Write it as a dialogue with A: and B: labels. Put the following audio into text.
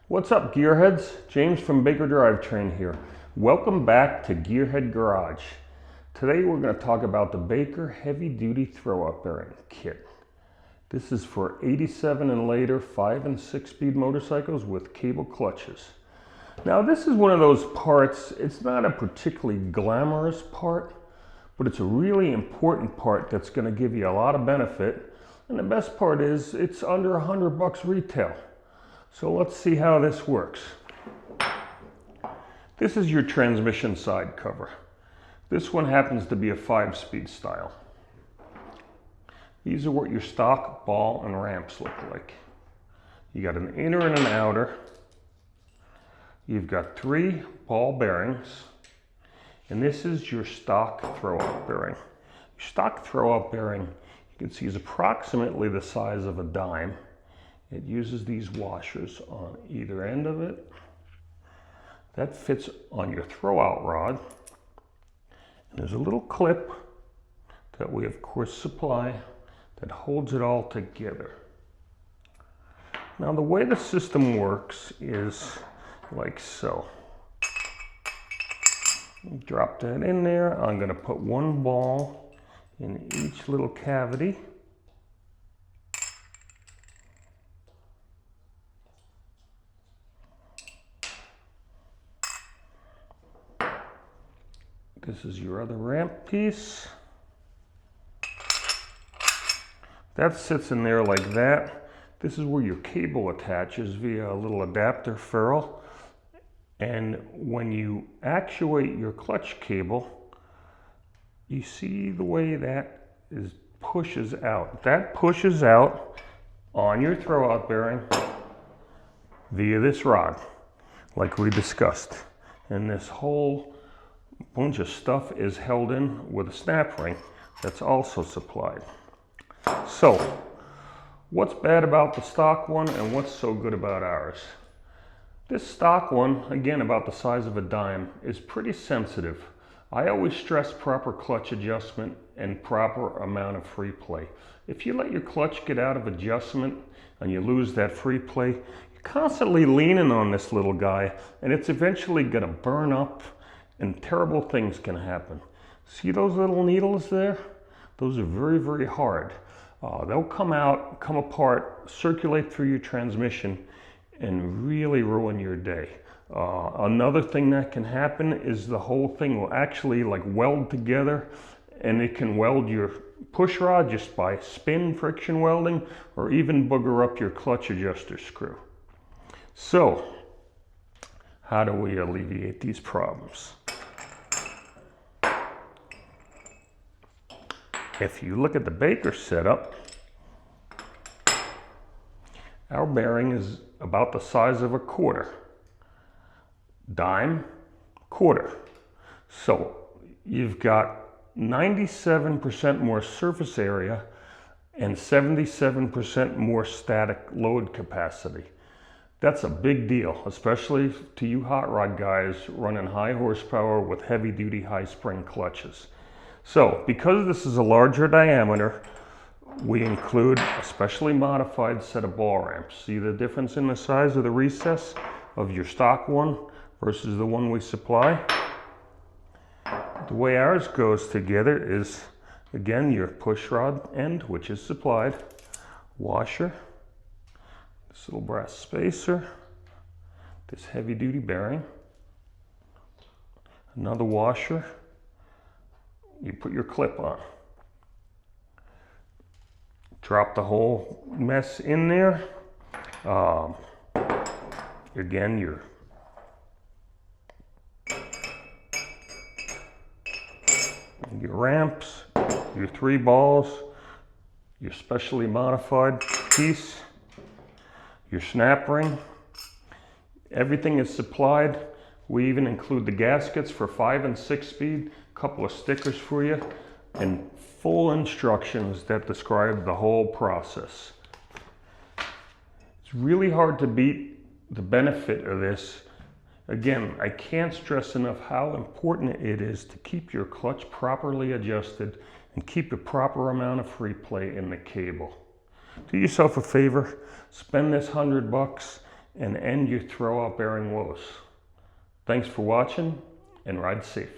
A: What's up, Gearheads? James from Baker Drivetrain here. Welcome back to Gearhead Garage. Today we're going to talk about the Baker Heavy Duty Throwout Bearing Kit. This is for 87 and later 5 and 6 speed motorcycles with cable clutches. Now this is one of those parts, it's not a particularly glamorous part, but it's a really important part that's going to give you a lot of benefit. And the best part is it's under $100 retail. So let's see how this works. This is your transmission side cover. This one happens to be a 5-speed style. These are what your stock ball and ramps look like. You got an inner and an outer. You've got 3 ball bearings. And this is your stock throwout bearing. Your stock throwout bearing, you can see, is approximately the size of a dime. It uses these washers on either end of it. That fits on your throwout rod. And there's a little clip that we of course supply that holds it all together. Now the way the system works is like so. Drop that in there. I'm going to put 1 ball in each little cavity. This is your other ramp piece. That sits in there like that. This is where your cable attaches via a little adapter ferrule. And when you actuate your clutch cable, you see the way that pushes out. That pushes out on your throwout bearing via this rod, like we discussed. And this whole bunch of stuff is held in with a snap ring that's also supplied. So, what's bad about the stock one and what's so good about ours? This stock one, again about the size of a dime, is pretty sensitive. I always stress proper clutch adjustment and proper amount of free play. If you let your clutch get out of adjustment and you lose that free play, you're constantly leaning on this little guy and it's eventually going to burn up and terrible things can happen. See those little needles there? Those are very, very hard. They'll come out, come apart, circulate through your transmission, and really ruin your day. Another thing that can happen is the whole thing will actually like weld together, and it can weld your push rod just by spin friction welding, or even booger up your clutch adjuster screw. So, how do we alleviate these problems? If you look at the Baker setup, our bearing is about the size of a quarter. Dime, quarter. So you've got 97% more surface area and 77% more static load capacity. That's a big deal, especially to you hot rod guys running high horsepower with heavy duty high spring clutches. So, because this is a larger diameter, we include a specially modified set of ball ramps. See the difference in the size of the recess of your stock one versus the one we supply? The way ours goes together is, again, your push rod end, which is supplied, washer, this little brass spacer, this heavy duty bearing, another washer. You put your clip on. Drop the whole mess in there. Again, your ramps, your 3 balls, your specially modified piece, your snap ring. Everything is supplied. We even include the gaskets for 5 and 6 speed, a couple of stickers for you, and full instructions that describe the whole process. It's really hard to beat the benefit of this. Again, I can't stress enough how important it is to keep your clutch properly adjusted and keep a proper amount of free play in the cable. Do yourself a favor, spend this $100 and end your throwout bearing woes. Thanks for watching, and ride safe.